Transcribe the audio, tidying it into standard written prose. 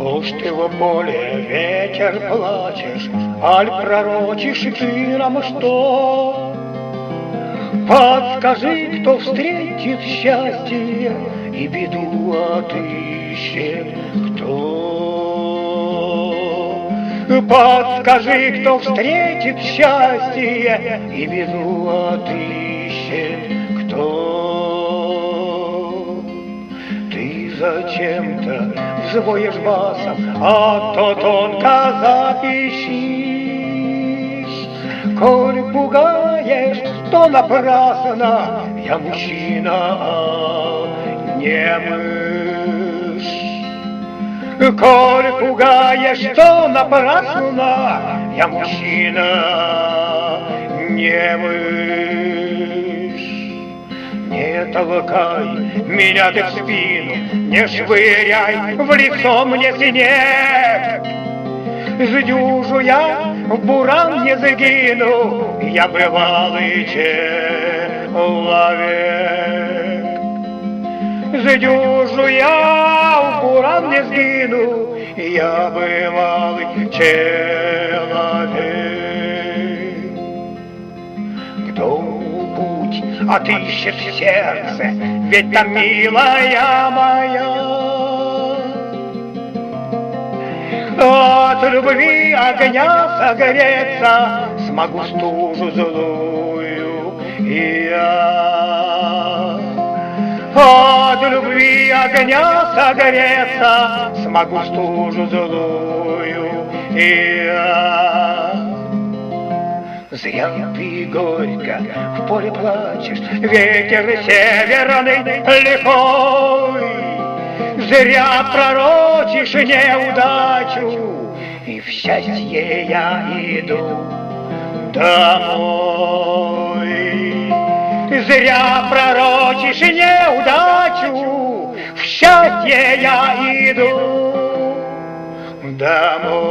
Уж ты в поле ветер плачешь, аль пророчишь ты нам что? Подскажи, кто встретит счастье и беду отыщет кто? Подскажи, кто встретит счастье и беду отыщет кто? Ты зачем-то взвоешь басом, а то тонко запищишь. Коль пугаешь, то напрасно, я мужчина, а не мышь. Коль пугаешь, то напрасно, я мужчина, не мышь. Не толкай меня ты в спину, не швыряй в лицо мне снег. Сдюжу я, в буран не загину, я бывалый человек. Сдюжу я, в буран не сгину, я бывалый человек. Кто путь отыщет в сердце, ведь там милая моя. От любви огня согреться смогу стужу злую и я. От любви огня согреться смогу стужу злую и я. Зря ты горько в поле плачешь, ветер северный лихой. Зря пророчишь неудачу, и в счастье я иду домой. Зря пророчишь неудачу, в счастье я иду домой.